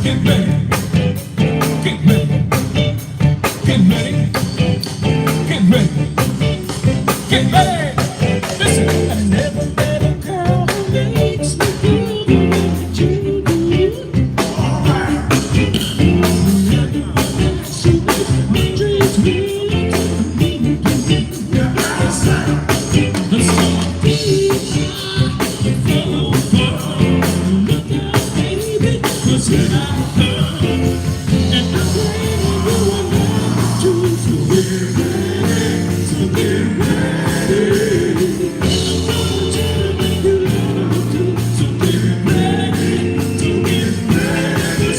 Get ready, get ready, get ready, get ready, get ready. Listen, I never met a girl who makes me feel the way that you do. She makes my dreams real to me. The soft beats, the fellow girl. Look out, baby, 'cause here I come. And I'm waiting for a love to get ready, to get ready. I'm gonna try to make you love to, so get ready, to get ready.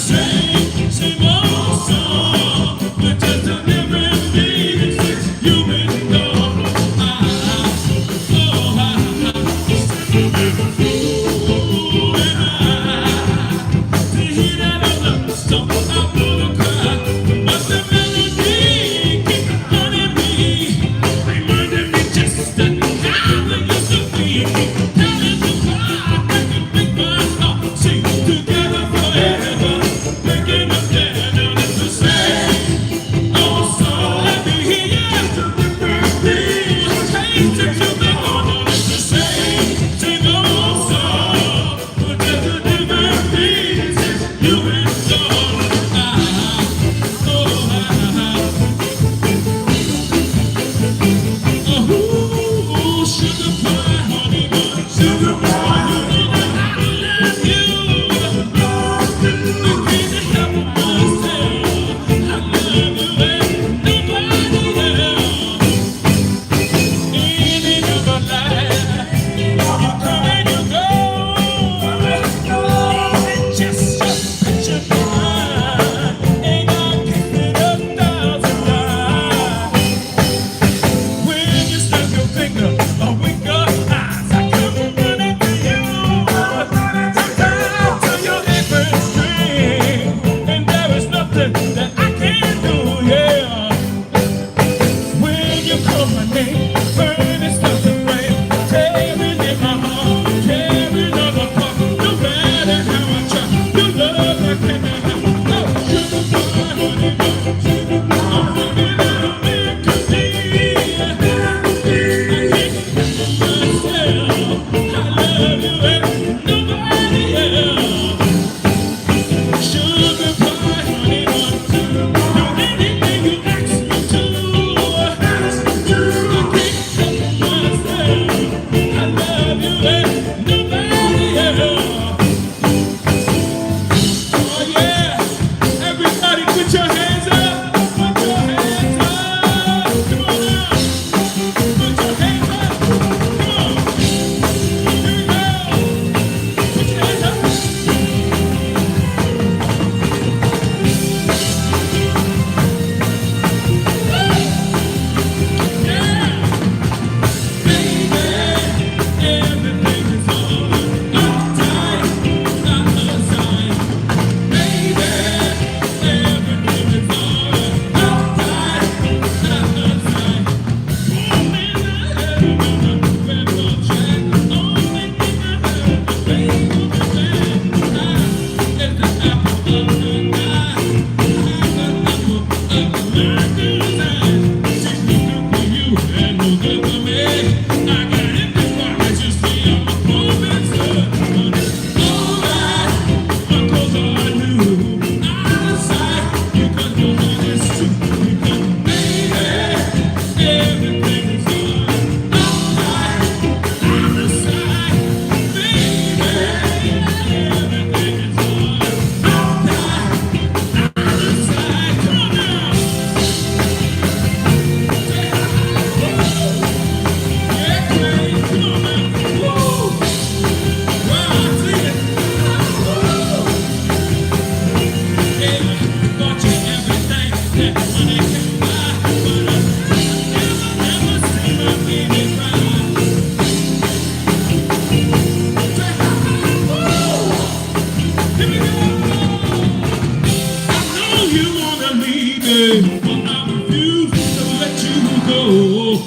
Sing same old song, but just a different beat.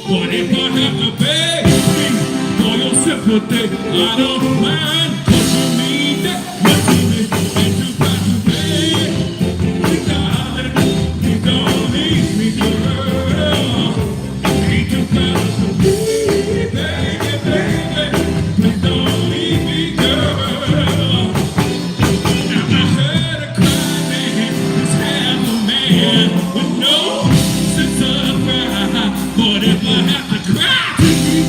But if I have to beg for your sympathy, I don't mind, 'cause you need that. You need it, and you got to pay. Please, darling, please don't leave me, girl. Ain't you proud to be, baby, baby? Please don't leave me, girl. Now I heard a cry, man, this half a man with no sense of pride. But if I have to cry to you,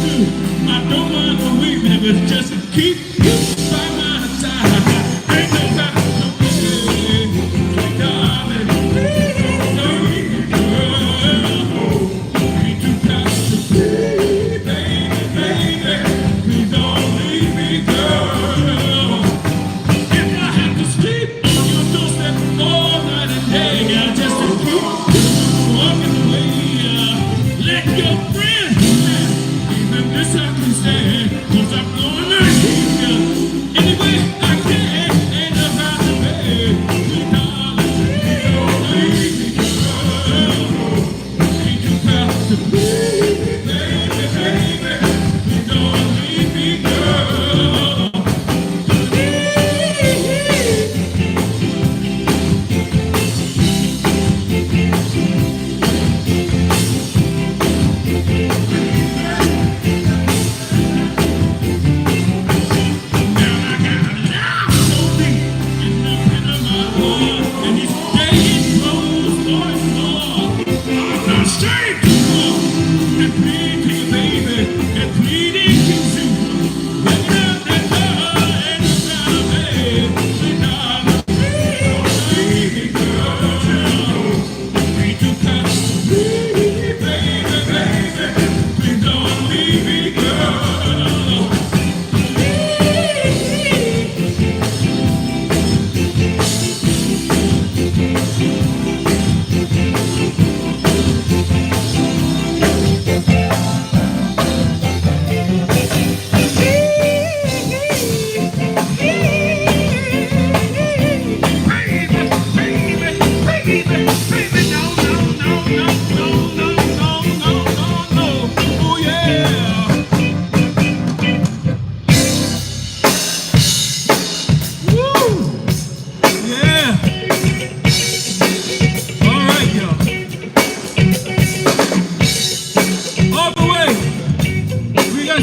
I don't mind the weeping, but just keep you by my side. Ain't no time to wait, darling. Please don't leave me, girl. Ain't you proud to be, baby, baby? Please don't leave me, girl. If I have to sleep on your doorstep all night and day, just to keep you walking away. Let your friends laugh, even this I can stand, 'cause I'm gonna keep you any way I can, ain't about to pay. Please, darling, please don't leave me, girl. Ain't you proud to be, baby, baby? Please don't leave me, girl.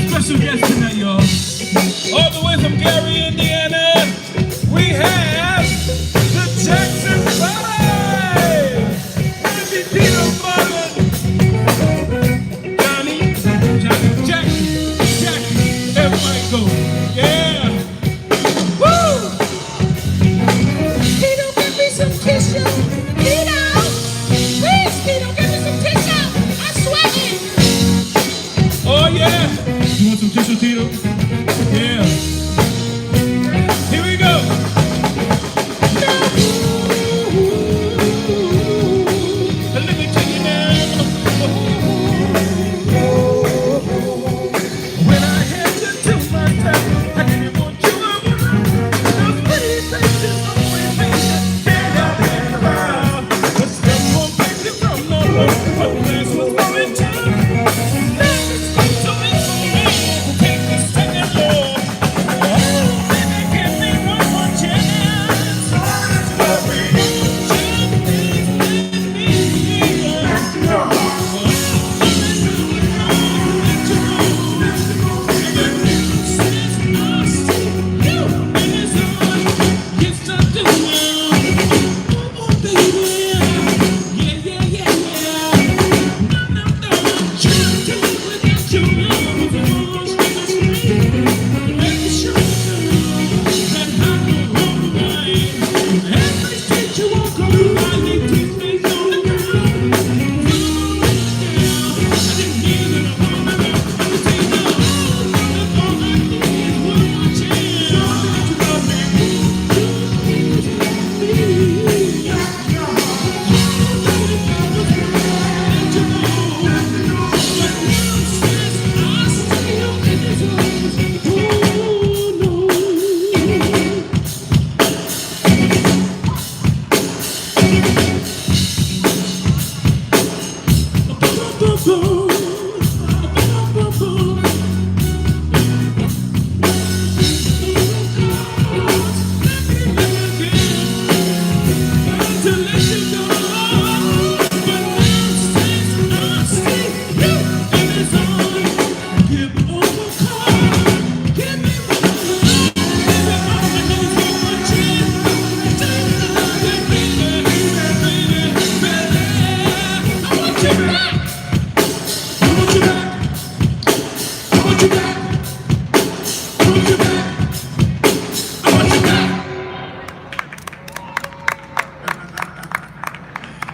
Special guest tonight, y'all. All the way from Gary, Indiana, we have the Jackson 5. Andy Peter Marvin, Johnny, Jackie, everybody go. Yeah. Woo! Tito, give me some tissue. Tito, please, Tito, give me some tissue. I'm sweating. Oh, yeah. You want some tissue, Tito?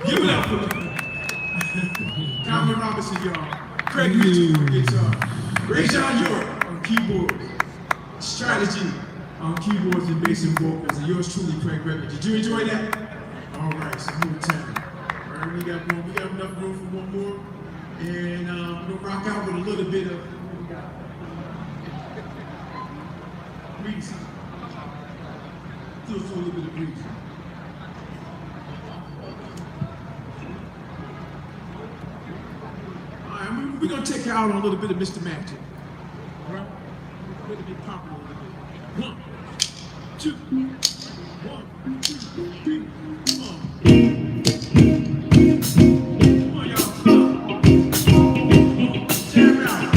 Give it up for Calvin Robinson, y'all. Craig Mitchell on guitar. Ray John York on keyboards. Strategy on keyboards and bass and vocals. And yours truly, Craig Record. Did you enjoy that? All right, so move time. All right, we got enough room for one more. And we're gonna rock out with a little bit of breeze. Just a little bit of breeze. All right, we're gonna take out on a little bit of Mr. Magic. All right, we're gonna get popular a little bit. 1, 2, 1, 2, 3, come on. Come on, y'all. Jam out.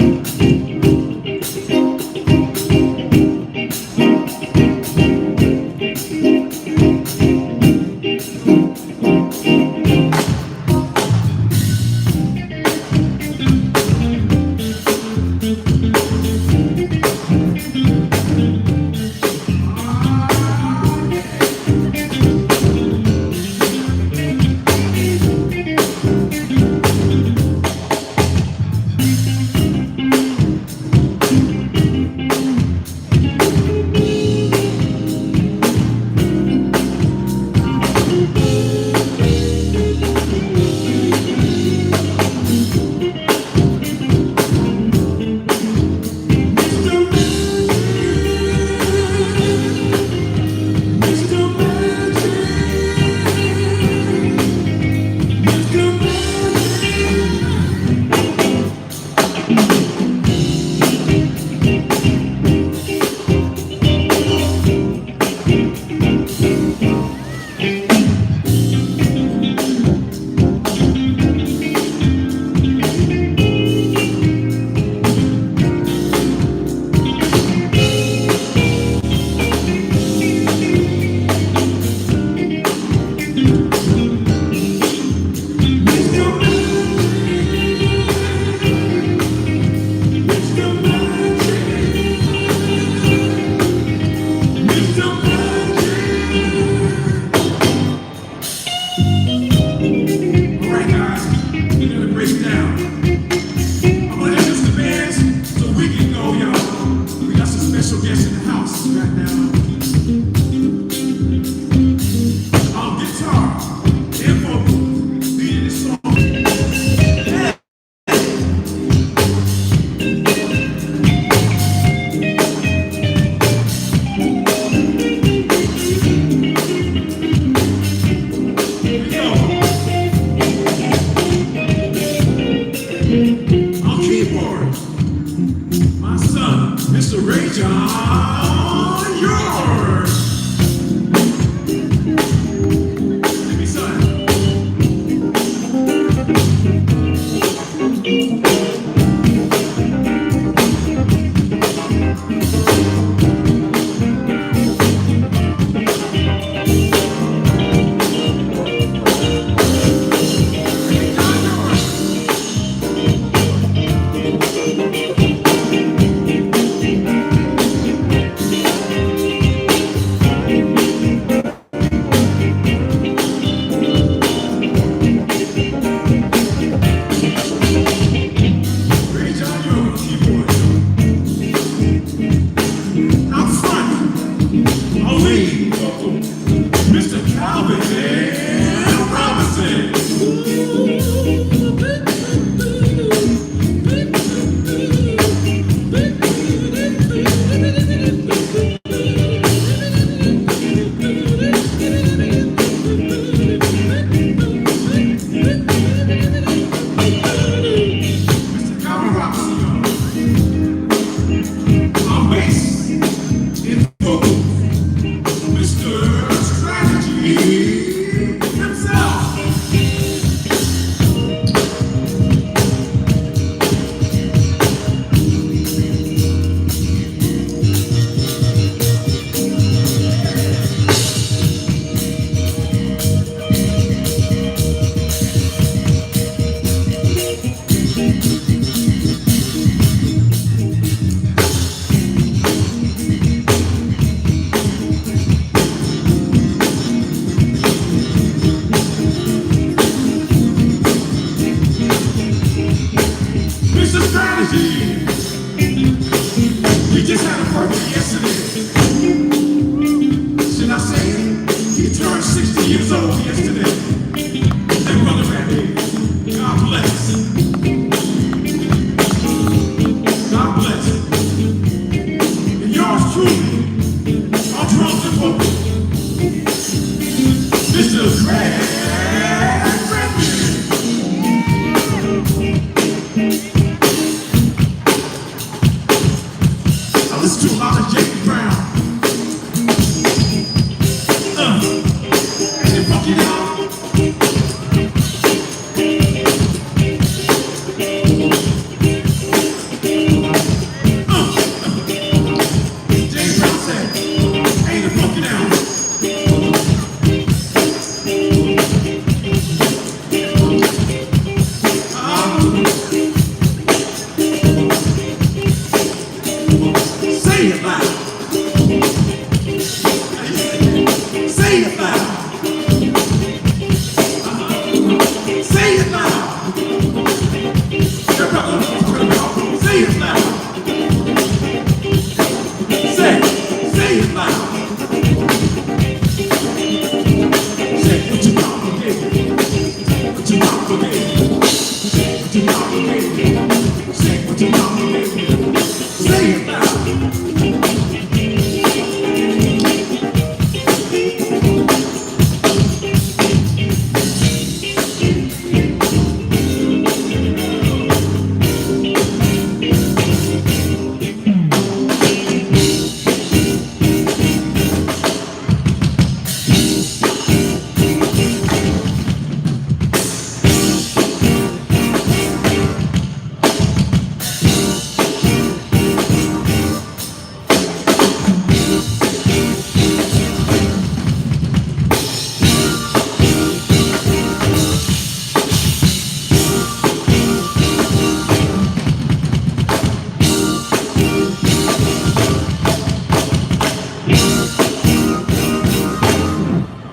mama gave you. Say what your mama gave you. Say what your mama gave you. Say it now.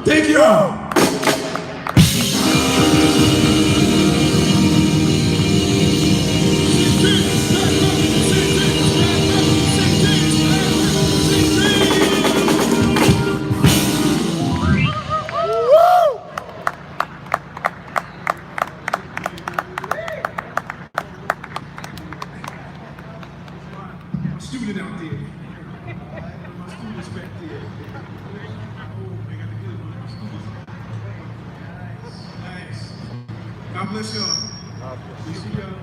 Thank you all. My student out there. My students back there. Oh, they got the good one. My students. Nice. God bless y'all. We see y'all.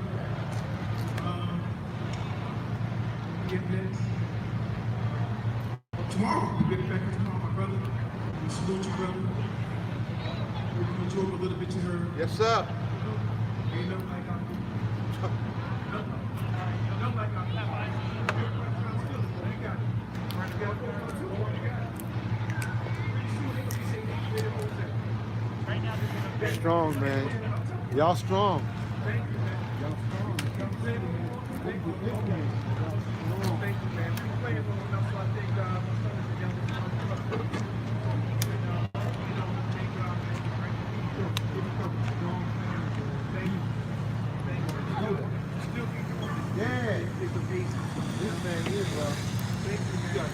Get next. Tomorrow, we'll get back tomorrow, my brother. We salute you, brother. We're going to talk a little bit to her. Yes, sir. Ain't nothing like I'm doing. Nothing like I'm doing. Strong, man. Y'all strong. Yeah, it's amazing. This man is, bro. Thank you, guys.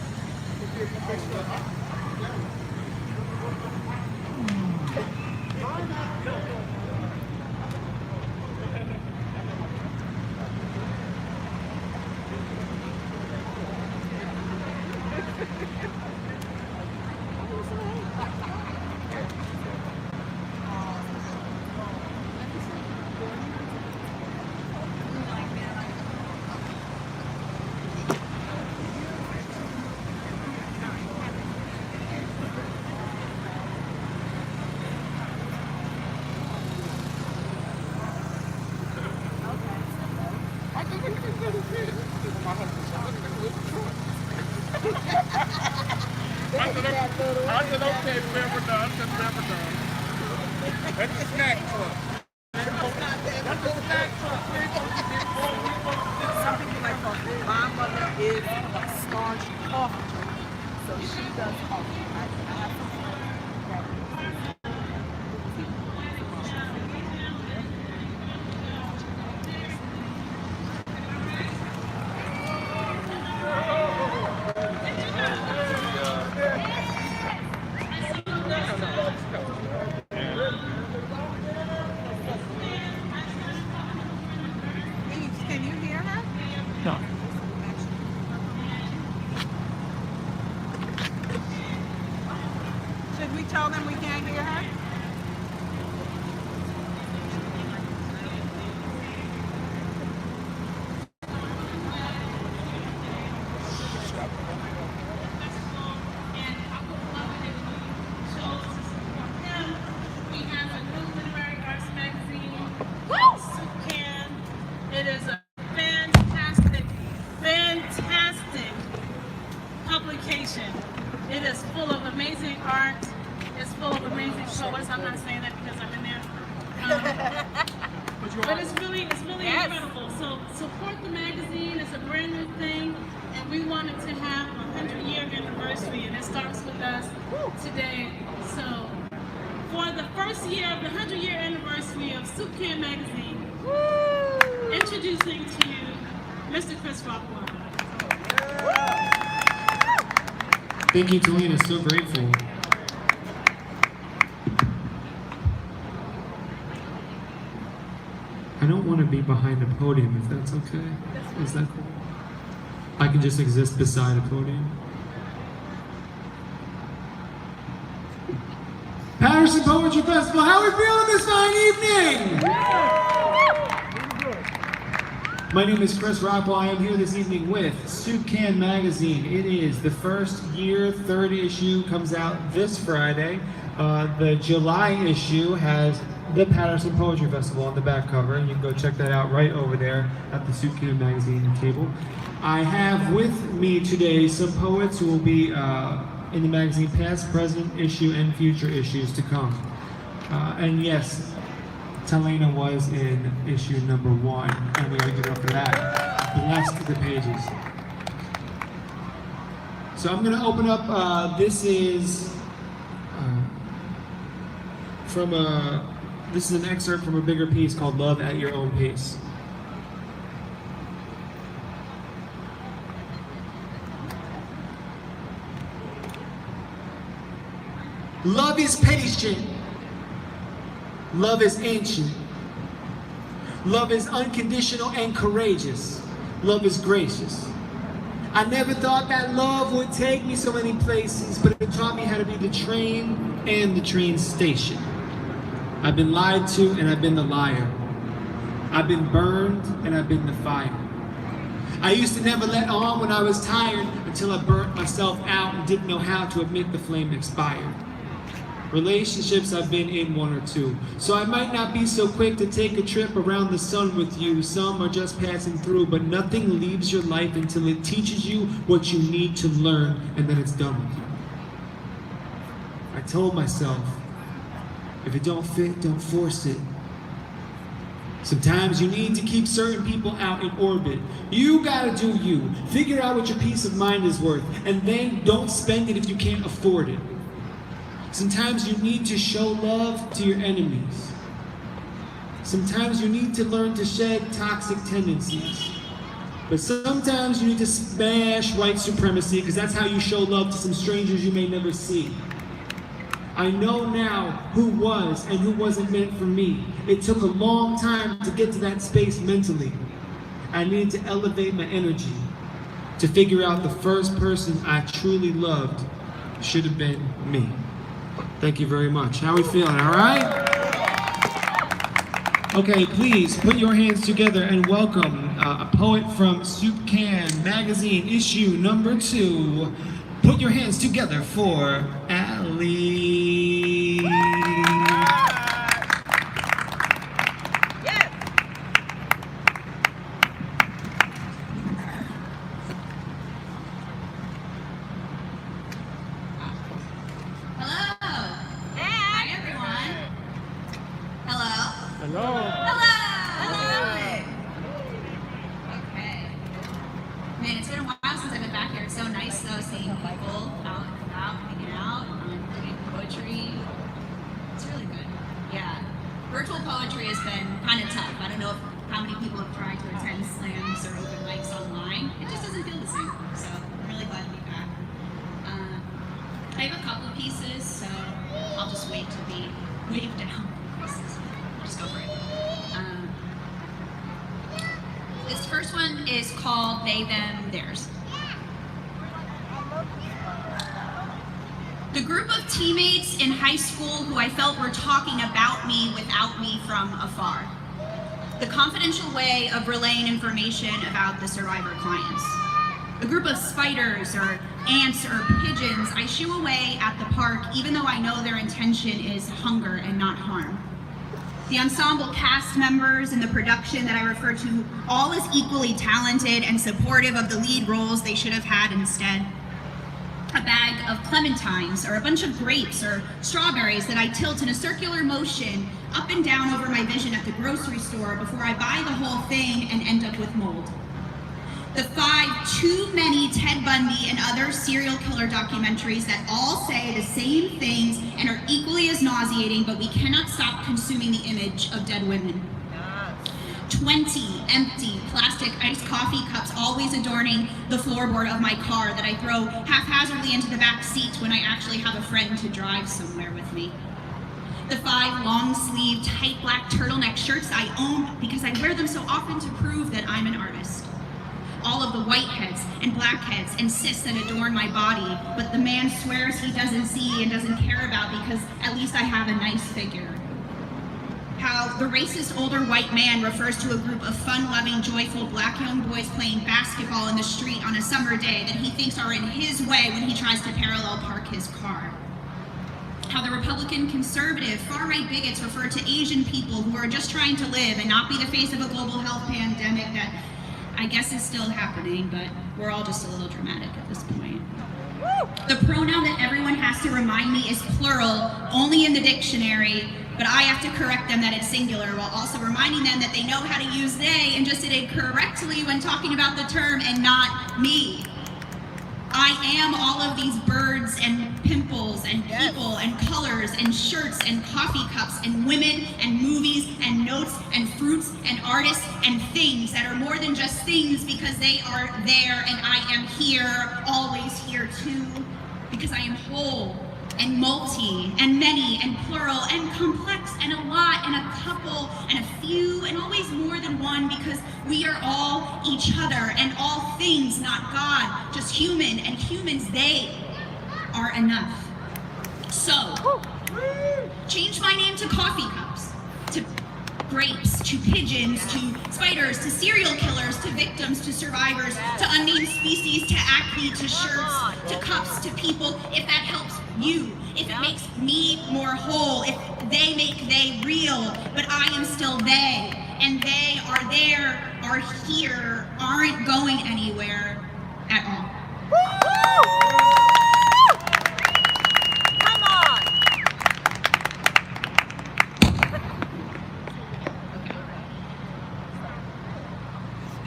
I said, okay, we're done. We're done. That's the snack club. That's the snack club. Some people like coffee. My mother is a staunch coffee drinker, so she does coffee. I have some friends that Can you hear her? No. Should we tell them we can't hear her? He has a new literary arts magazine, Sukan. It is a fantastic publication. It is full of amazing art. It's full of amazing poets. I'm not saying that because I'm in there. But it's really incredible. So support the magazine. It's a brand new thing, and we wanted to have a 100-year anniversary, and it starts with us today. So for the first year of the 100-year anniversary of Sukan magazine, introducing to you Mr. Chris Rockwell. Thank you, Talina. So grateful. I don't want to be behind a podium, if that's okay. Is that cool? I can just exist beside a podium. Paterson Poetry Festival, how are we feeling this fine evening? My name is Chris Rockwell. I am here this evening with Soup Can Magazine. It is the first year, third issue comes out this Friday. The July issue has the Paterson Poetry Festival on the back cover. You can go check that out right over there at the Soup Can Magazine table. I have with me today some poets who will be in the magazine past, present, issue, and future issues to come. And yes, Talena was in issue number 1, and we gotta give it up for that. Blessed the pages. So I'm gonna open up, this is this is an excerpt from a bigger piece called Love at Your Own Pace. Love is patient. Love is ancient. Love is unconditional and courageous. Love is gracious. I never thought that love would take me so many places, but it taught me how to be the train and the train station. I've been lied to and I've been the liar. I've been burned and I've been the fire. I used to never let on when I was tired until I burnt myself out and didn't know how to admit the flame expired. Relationships I've been in 1 or 2. So I might not be so quick to take a trip around the sun with you. Some are just passing through, but nothing leaves your life until it teaches you what you need to learn, and then it's done with you. I told myself, if it don't fit, don't force it. Sometimes you need to keep certain people out in orbit. You gotta do you. Figure out what your peace of mind is worth, and then don't spend it if you can't afford it. Sometimes you need to show love to your enemies. Sometimes you need to learn to shed toxic tendencies. But sometimes you need to smash white supremacy, because that's how you show love to some strangers you may never see. I know now who was and who wasn't meant for me. It took a long time to get to that space mentally. I needed to elevate my energy to figure out the first person I truly loved should have been me. Thank you very much. How are we feeling, all right? Okay, please put your hands together and welcome a poet from Soup Can Magazine, issue number 2. Put your hands together for Allie. Yes. Hello. Hi, everyone. Hello. Hello. Hello. Okay. Man, it's been a while since I've been back here. It's so nice, though, seeing people out and about, hanging out, reading poetry. It's really good. Yeah. Virtual poetry has been kind of tough. I don't know how many people have tried to attend slams or open mics online. It just doesn't feel the same. So I'm really glad to be back. I have a couple of pieces, so I'll just wait to be waved down. Just go for it. This first one is called They, Them, Theirs. The group of teammates in high school who I felt were talking about me without me from afar. The confidential way of relaying information about the survivor clients. A group of spiders or ants or pigeons I shoo away at the park even though I know their intention is hunger and not harm. The ensemble cast members in the production that I refer to, all as equally talented and supportive of the lead roles they should have had instead. A bag of clementines or a bunch of grapes or strawberries that I tilt in a circular motion up and down over my vision at the grocery store before I buy the whole thing and end up with mold. The 5 too many Ted Bundy and other serial killer documentaries that all say the same things and are equally as nauseating, but we cannot stop consuming the image of dead women. 20 empty plastic iced coffee cups always adorning the floorboard of my car that I throw haphazardly into the back seat when I actually have a friend to drive somewhere with me. The 5 long-sleeve, tight black turtleneck shirts I own because I wear them so often to prove that I'm an artist. All of the whiteheads and blackheads and cysts that adorn my body, but the man swears he doesn't see and doesn't care about because at least I have a nice figure. How the racist older white man refers to a group of fun-loving, joyful black young boys playing basketball in the street on a summer day that he thinks are in his way when he tries to parallel park his car. How the Republican, conservative, far-right bigots refer to Asian people who are just trying to live and not be the face of a global health pandemic that I guess is still happening, but we're all just a little dramatic at this point. The pronoun that everyone has to remind me is plural, only in the dictionary, but I have to correct them that it's singular while also reminding them that they know how to use they and just did it correctly when talking about the term and not me. I am all of these birds and pimples and people and colors and shirts and coffee cups and women and movies and notes and fruits and artists and things that are more than just things because they are there and I am here, always here too, because I am whole and multi and many and plural and complex and a lot and a couple and a few and always more than one because we are all each other and all things, not God, just human, and humans, they are enough. So, change my name to coffee cups, to grapes, to pigeons, to spiders, to serial killers, to victims, to survivors, to unnamed species, to acne, to shirts, to cups, to people, if that helps you, if it makes me more whole, if they make they real, but I am still they, and they are there, are here, aren't going anywhere at all. Come on.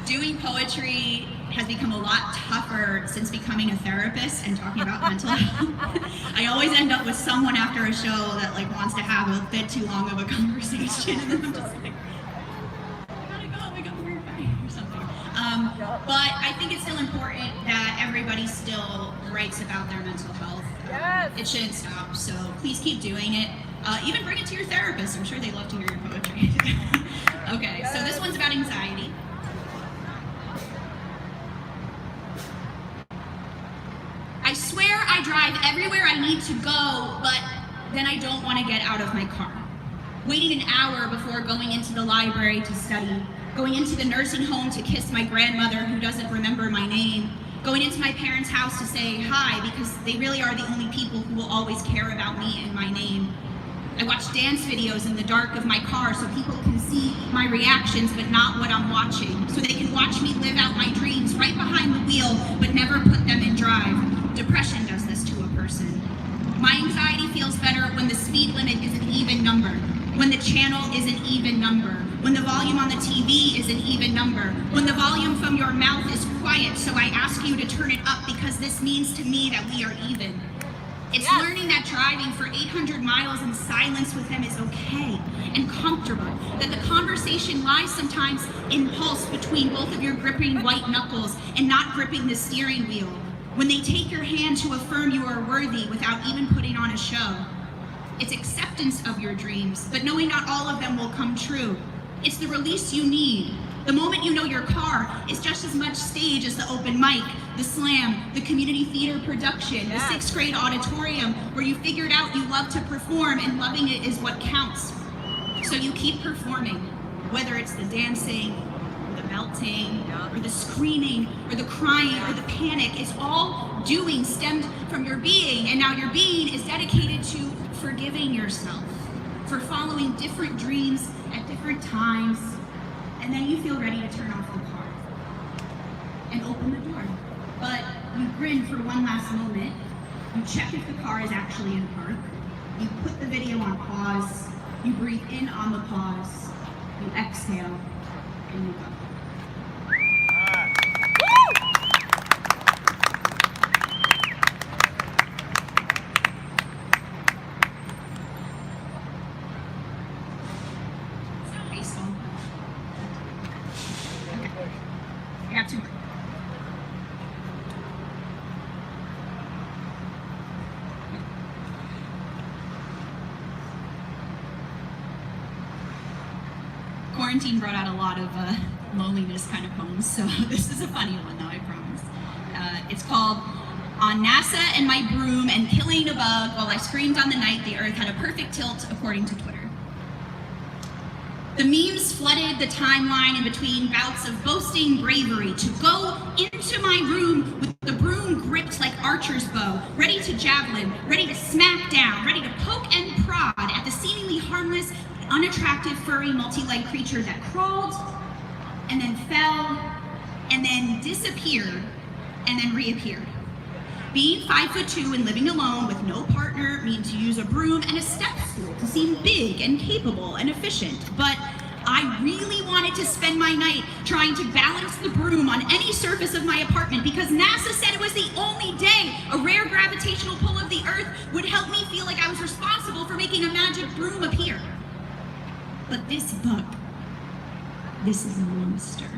Doing poetry has become a lot tougher since becoming a therapist and talking about mental health. I always end up with someone after a show that like wants to have a bit too long of a conversation, and then I'm just like, I got weird or something. But I think it's still important that everybody still writes about their mental health. Yes. It shouldn't stop, so please keep doing it. Even bring it to your therapist. I'm sure they love to hear your poetry. Okay, so this one's about anxiety. I swear I drive everywhere I need to go, but then I don't want to get out of my car. Waiting an hour before going into the library to study, going into the nursing home to kiss my grandmother who doesn't remember my name, going into my parents' house to say hi because they really are the only people who will always care about me and my name. I watch dance videos in the dark of my car so people can see my reactions but not what I'm watching, so they can watch me live out my dreams right behind the wheel but never put them in drive. Depression does this to a person. My anxiety feels better when the speed limit is an even number, when the channel is an even number, when the volume on the TV is an even number, when the volume from your mouth is quiet, so I ask you to turn it up because this means to me that we are even. It's learning that driving for 800 miles in silence with them is okay and comfortable, that the conversation lies sometimes in pulse between both of your gripping white knuckles and not gripping the steering wheel. When they take your hand to affirm you are worthy without even putting on a show. It's acceptance of your dreams, but knowing not all of them will come true. It's the release you need. The moment you know your car is just as much stage as the open mic, the slam, the community theater production, the 6th grade auditorium where you figured out you love to perform and loving it is what counts. So you keep performing, whether it's the dancing, or the melting, or the screaming, or the crying, or the panic. It's all doing stemmed from your being, and now your being is dedicated to forgiving yourself for following different dreams at different times, and then you feel ready to turn off the car and open the door. But you grin for one last moment, you check if the car is actually in park, you put the video on pause, you breathe in on the pause, you exhale, and you go. I got 2 more. quarantine brought out a lot of loneliness kind of poems, so this is a funny one though, I promise. It's called On NASA and My Broom and Killing a Bug While I Screamed on the Night the Earth Had a Perfect Tilt, according to Twitter. The memes flooded the timeline in between bouts of boasting bravery to go into my room with the broom gripped like archer's bow, ready to javelin, ready to smack down, ready to poke and prod at the seemingly harmless, unattractive, furry, multi-leg creature that crawled and then fell and then disappeared and then reappeared. Being 5'2" and living alone with no partner means you use a broom and a step stool to seem big and capable and efficient. But I really wanted to spend my night trying to balance the broom on any surface of my apartment because NASA said it was the only day a rare gravitational pull of the Earth would help me feel like I was responsible for making a magic broom appear. But this bug, this is a monster,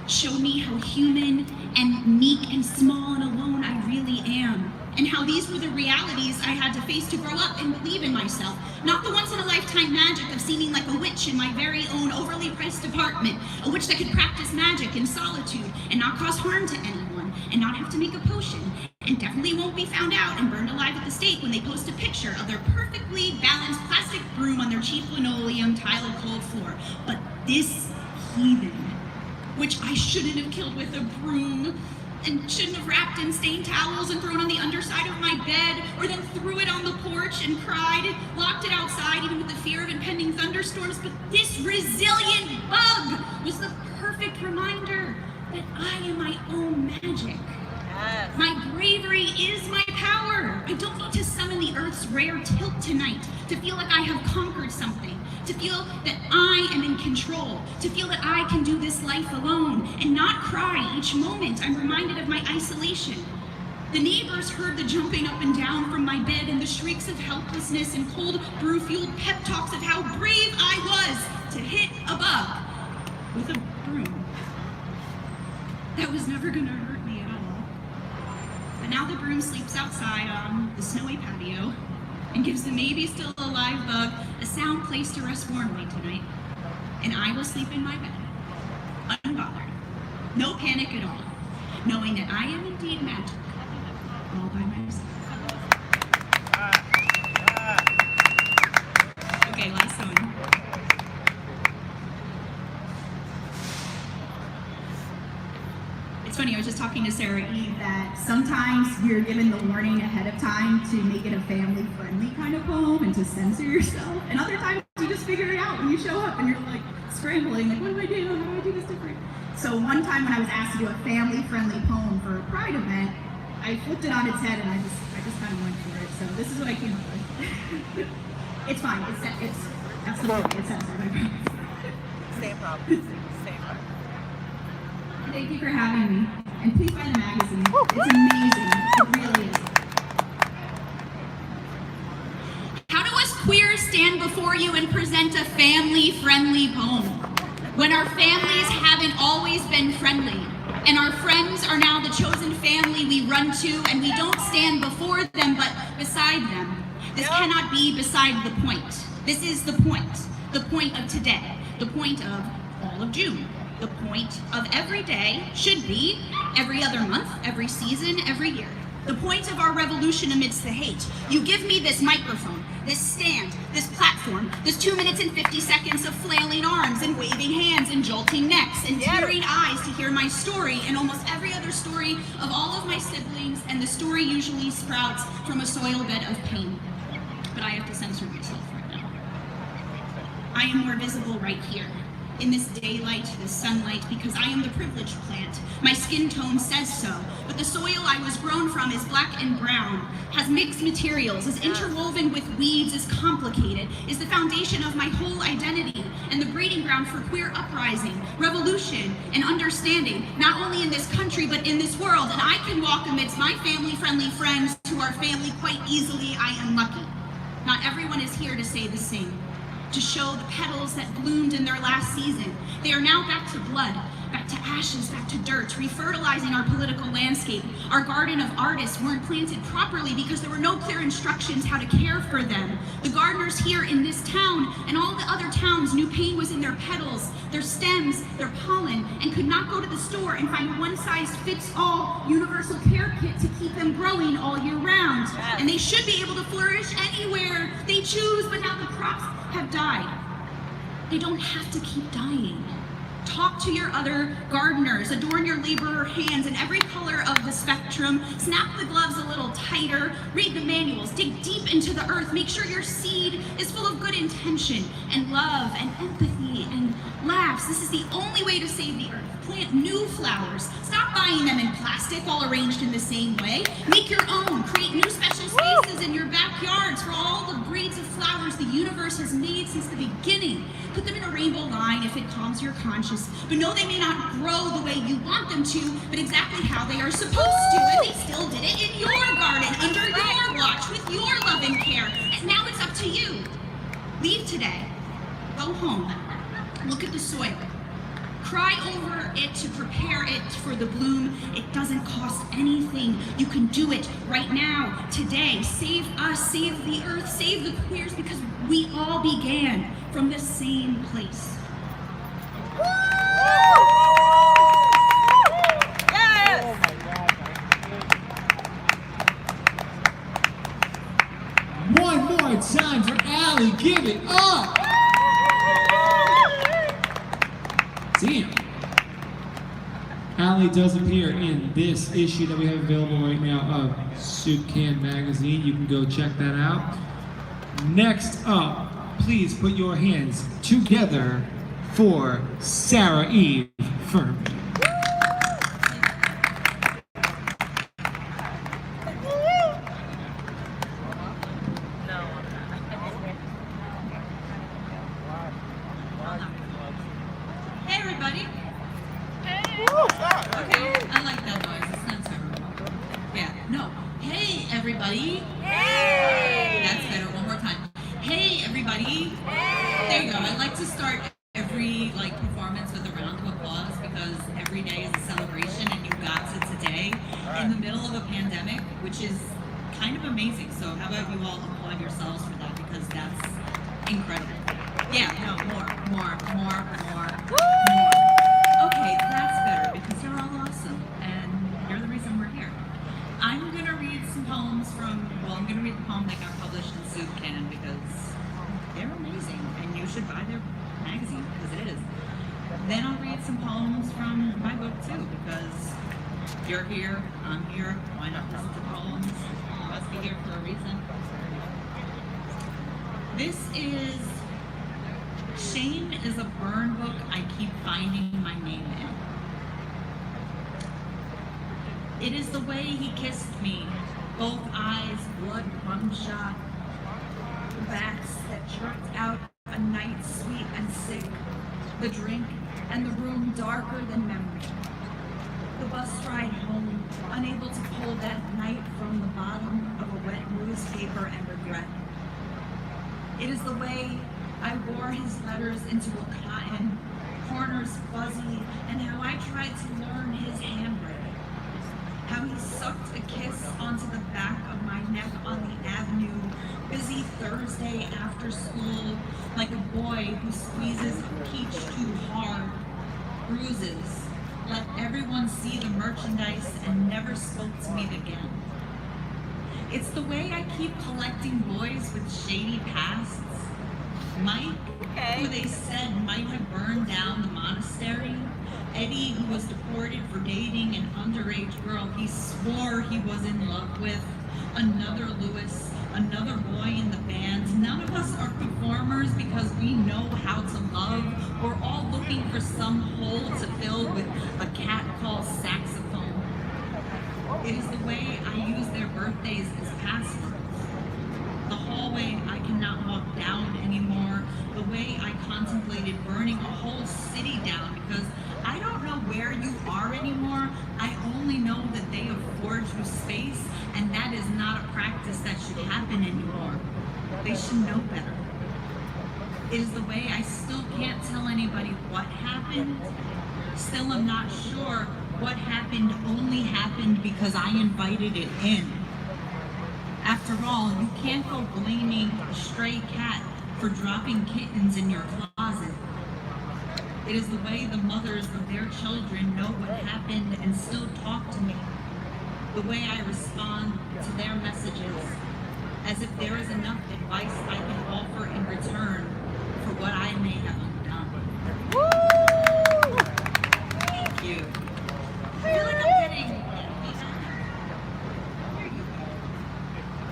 showed me how human and meek and small and alone I really am, and how these were the realities I had to face to grow up and believe in myself, not the once-in-a-lifetime magic of seeming like a witch in my very own overly priced apartment, a witch that could practice magic in solitude and not cause harm to anyone, and not have to make a potion, and definitely won't be found out and burned alive at the stake when they post a picture of their perfectly balanced plastic broom on their cheap linoleum tiled cold floor. But this heathen, which I shouldn't have killed with a broom, and shouldn't have wrapped in stained towels and thrown on the underside of my bed, or then threw it on the porch and cried, locked it outside even with the fear of impending thunderstorms. But this resilient bug was the perfect reminder that I am my own magic. Yes. My bravery is my power. I don't need to summon the Earth's rare tilt tonight to feel like I have conquered something, to feel that I am in control, to feel that I can do this life alone and not cry each moment I'm reminded of my isolation. The neighbors heard the jumping up and down from my bed and the shrieks of helplessness and cold brew-fueled pep talks of how brave I was to hit a bug with a broom. That was never gonna hurt me at all. But now the broom sleeps outside on the snowy patio and gives the maybe still alive bug a sound place to rest warmly tonight. And I will sleep in my bed, unbothered, no panic at all, knowing that I am indeed magic, all by myself. Okay, last one. It's funny, I was just talking to Sarah Eve that sometimes you're given the warning ahead of time to make it a family-friendly kind of poem and to censor yourself. And other times you just figure it out when you show up and you're like scrambling, like, what do I do? How do I do this different? So one time when I was asked to do a family-friendly poem for a Pride event, I flipped it on its head and I just kind of went for it. So this is what I came up with. It's fine. It's absolutely it's censored, I promise. Same problem. Same problem. Thank you for having me. And please buy the magazine. It's amazing. It really is. How do us queers stand before you and present a family-friendly poem when our families haven't always been friendly and our friends are now the chosen family we run to and we don't stand before them but beside them? This cannot be beside the point. This is the point of today, the point of all of June. The point of every day should be every other month, every season, every year. The point of our revolution amidst the hate. You give me this microphone, this stand, this platform, this 2 minutes and 50 seconds of flailing arms and waving hands and jolting necks and tearing eyes to hear my story and almost every other story of all of my siblings, and the story usually sprouts from a soil bed of pain. But I have to censor myself right now. I am more visible right here, in this daylight, this sunlight, because I am the privileged plant. My skin tone says so, but the soil I was grown from is black and brown, has mixed materials, is interwoven with weeds, is complicated, is the foundation of my whole identity, and the breeding ground for queer uprising, revolution, and understanding, not only in this country, but in this world. And I can walk amidst my family-friendly friends who are family quite easily. I am lucky. Not everyone is here to say the same. to show the petals that bloomed in their last season. They are now back to blood, back to ashes, back to dirt, refertilizing our political landscape. Our garden of artists weren't planted properly because there were no clear instructions how to care for them. The gardeners here in this town and all the other towns knew pain was in their petals, their stems, their pollen, and could not go to the store and find a one-size-fits-all universal care kit to keep them growing all year round. And they should be able to flourish anywhere they choose, but now the crops have died. They don't have to keep dying. Talk to your other gardeners, adorn your laborer hands in every color of the spectrum, snap the gloves a little tighter, read the manuals, dig deep into the earth, make sure your seed is full of good intention and love and empathy and laughs. This is the only way to save the earth. Plant new flowers. Stop buying them in plastic, all arranged in the same way. Make your own. Create new special spaces in your backyards for all the breeds of flowers the universe has made since the beginning. Put them in a rainbow line if it calms your conscience. But know they may not grow the way you want them to, but exactly how they are supposed to. And they still did it in your garden, under your watch, with your love and care. And now it's up to you. Leave today. Go home. Look at the soil. Cry over it to prepare it for the bloom. It doesn't cost anything. You can do it right now, today. Save us, save the earth, save the queers, because we all began from the same place. One more time for Allie. Give it up. Damn. Allie does appear in this issue that we have available right now of Soup Can Magazine. You can go check that out. Next up, please put your hands together for Sarah Eve Furby. Hey everybody. Okay, I like that noise. It's not terrible. Yeah, no. Hey everybody. Hey. That's better. One more time. Hey everybody. Hey. There you go. I like to start every performance with a round of applause because every day is a celebration and you got to today in the middle of a pandemic, which is kind of amazing. So how about you all applaud yourselves for that, because that's incredible. Yeah, no, more. Okay, that's better because you're all awesome and you're the reason we're here. I'm gonna read some poems I'm gonna read the poem that got published in Soup Can because they're amazing and you should buy their magazine because it is. Then I'll read some poems from my book too because you're here, I'm here, why not listen to poems? You must be here for a reason. This is Shame is a burn book I keep finding my name in. It is the way he kissed me, both eyes, blood rum-shot, bats that jerked out a night sweet and sick, the drink and the room darker than memory. The bus ride home, unable to pull that night from the bottom of a wet newspaper and regret. It is the way I wore his letters into a cotton, corners fuzzy, and how I tried to learn his handwriting. How he sucked a kiss onto the back of my neck on the avenue, busy Thursday after school, like a boy who squeezes a peach too hard. Bruises, let everyone see the merchandise and never spoke to me again. It's the way I keep collecting boys with shady pasts. Mike, who they said might have burned down the monastery. Eddie, who was deported for dating an underage girl he swore he was in love with. Another Lewis, another boy in the band. None of us are performers because we know how to love. We're all looking for some hole to fill with a cat called saxophone. It is the way I use their birthdays as passwords. The hallway I cannot walk down anymore. The way I contemplated burning a whole city down because I don't know where you are anymore. I only know that they afford you space, and that is not a practice that should happen anymore. They should know better. It is the way I still can't tell anybody what happened. Still am not sure what happened only happened because I invited it in. After all, you can't go blaming a stray cat for dropping kittens in your closet. It is the way the mothers of their children know what happened and still talk to me. The way I respond to their messages, as if there is enough advice I can offer in return for what I may have undone. Woo! Thank you. I feel like I'm getting...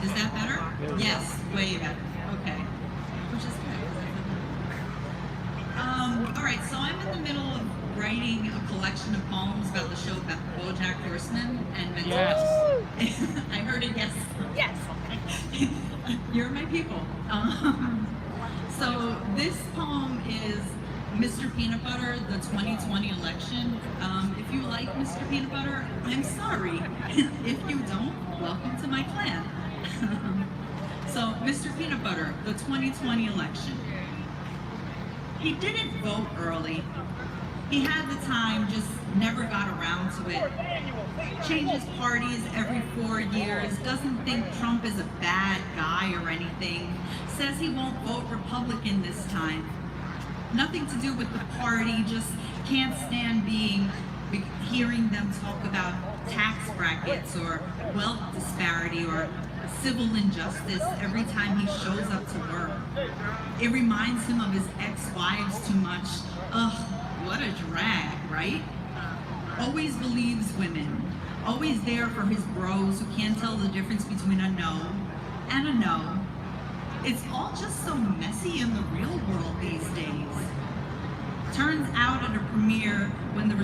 Is that better? Yes, way better. Okay. Which is good. All right, so I'm in the middle of writing a collection of poems about the show BoJack Horseman and mental health. I heard it, yes. Yes. You're my people. So this poem is Mr. Peanut Butter, the 2020 election. If you like Mr. Peanut Butter, I'm sorry. If you don't, welcome to my clan. So, Mr. Peanut Butter, the 2020 election. He didn't vote early. He had the time, just never got around to it. Changes parties every 4 years, doesn't think Trump is a bad guy or anything, says he won't vote Republican this time. Nothing to do with the party, just can't stand hearing them talk about tax brackets or wealth disparity or civil injustice every time he shows up to work. It reminds him of his ex-wives too much. Ugh, what a drag, right? Always believes women. Always there for his bros who can't tell the difference between a no and a no. It's all just so messy in the real world these days. Turns out at a premiere, when the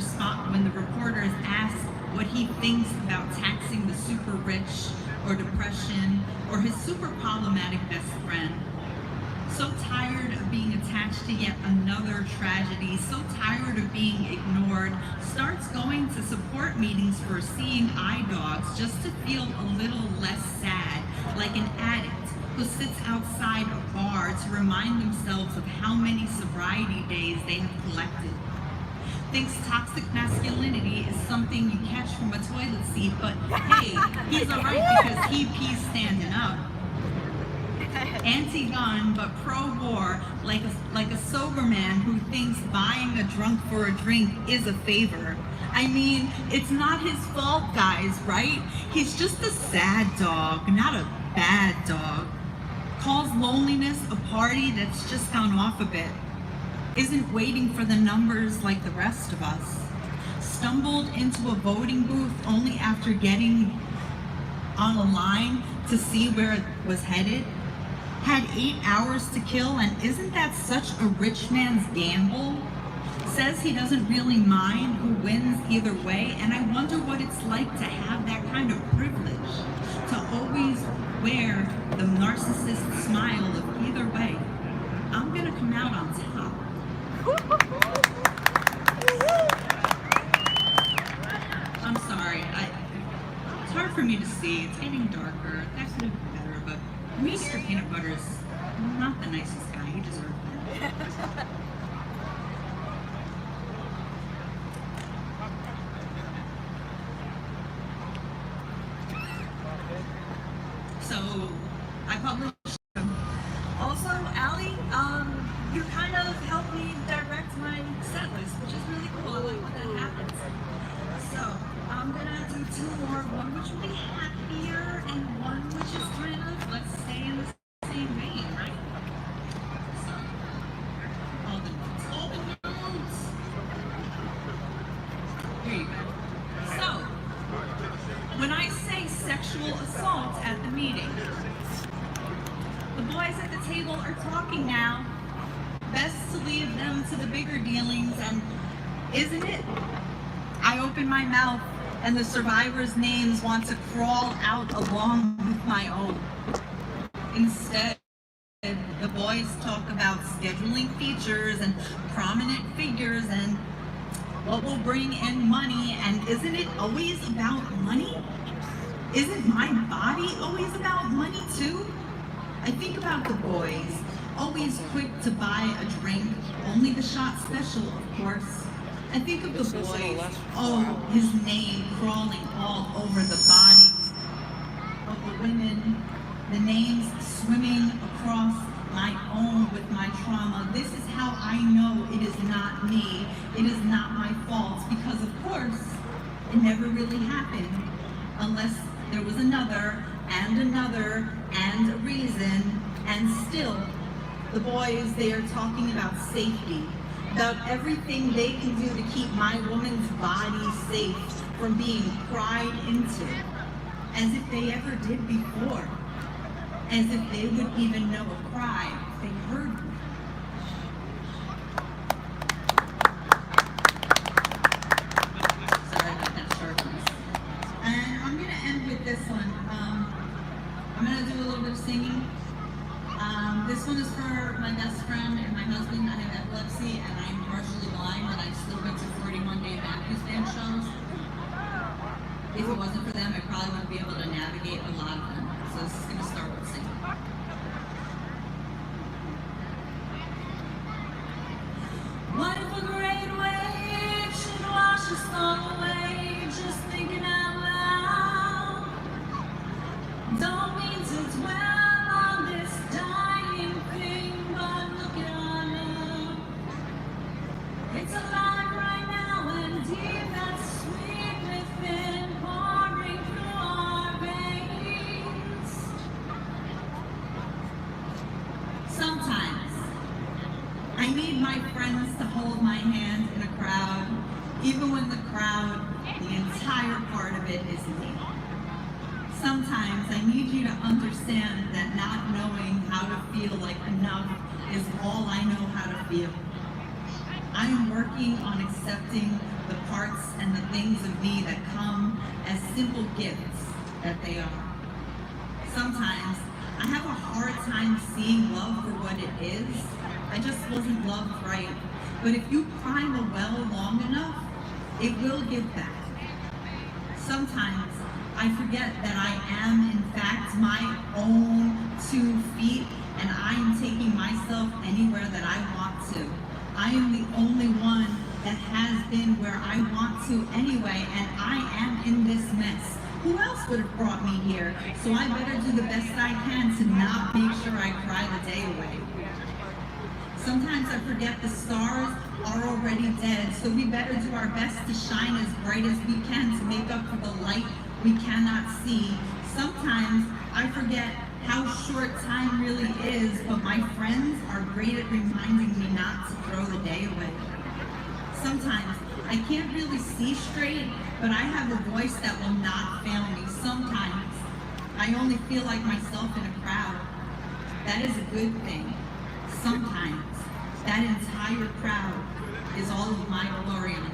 reporters ask what he thinks about taxing the super rich or depression or his super problematic best friend. So tired of being attached to yet another tragedy, so tired of being ignored, starts going to support meetings for seeing eye dogs just to feel a little less sad, like an addict who sits outside a bar to remind themselves of how many sobriety days they have collected. Thinks toxic masculinity is something you catch from a toilet seat, but hey, he's alright because he pees standing up. Anti-gun, but pro-war, like a sober man who thinks buying a drunk for a drink is a favor. I mean, it's not his fault, guys, right? He's just a sad dog, not a bad dog. Calls loneliness a party that's just gone off a bit. Isn't waiting for the numbers like the rest of us. Stumbled into a voting booth only after getting on a line to see where it was headed. Had 8 hours to kill, and isn't that such a rich man's gamble? Says he doesn't really mind who wins either way, and I wonder what it's like to have that kind of privilege. To always wear the narcissist smile of either way. I'm gonna come out on top. I'm sorry, it's hard for me to see. It's getting darker. That could have been better, but Mr. Peanut Butter's not the nicest guy. He deserved that. So, I published. Also, Allie, you kind of helped me direct my set list, which is really cool. I like when that happens. So, I'm gonna do 2 more, one which will be happier and one which is kind of, let's stay in the same vein, right? So, all the notes. Here you go. So, when I say sexual assault at the meeting, the boys at the table are talking now. Best to leave them to the bigger dealings, and isn't it? I open my mouth, and the survivors' names want to crawl out along with my own. Instead, the boys talk about scheduling features and prominent figures and what will bring in money, and isn't it always about money? Isn't my body always about money too? I think about the boys, always quick to buy a drink, only the shot special, of course. I think of the boys, oh, his name crawling all over the bodies of the women, the names swimming across my own with my trauma. This is how I know it is not me, it is not my fault, because of course, it never really happened unless there was another and a reason, and still, the boys, they are talking about safety, about everything they can do to keep my woman's body safe from being cried into, as if they ever did before, as if they would even know a cry if they heard one. Sorry about that sharpness. And I'm gonna end with this one. I'm gonna do a little bit of singing. This one is for my best friend and my husband. I have epilepsy and I'm partially blind, but I still go to 41-day Baptist band shows. If it wasn't for them, I probably wouldn't be able to navigate a lot of them. So this is gonna start with singing. What if a great wave should wash us all away? Just thinking out loud. Don't mean to dwell on this dying thing, but look at our love. It's alive right now and deep, that's sweet within, pouring through our veins. Sometimes I need my friends to hold my hand in a crowd, even when the crowd, the entire part of it is me. Sometimes I need you to understand that not knowing how to feel like enough is all I know how to feel. I am working on accepting the parts and the things of me that come as simple gifts that they are. Sometimes I have a hard time seeing love for what it is. I just wasn't loved right. But if you climb a well long enough, it will give back. Sometimes I forget that I am, in fact, my own 2 feet, and I am taking myself anywhere that I want to. I am the only one that has been where I want to anyway, and I am in this mess. Who else would have brought me here? So I better do the best I can to not make sure I cry the day away. Sometimes I forget the stars are already dead, so we better do our best to shine as bright as we can to make up for the light we cannot see. Sometimes I forget how short time really is, but my friends are great at reminding me not to throw the day away. Sometimes I can't really see straight, but I have a voice that will not fail me. Sometimes I only feel like myself in a crowd. That is a good thing. Sometimes that entire crowd is all of my glory and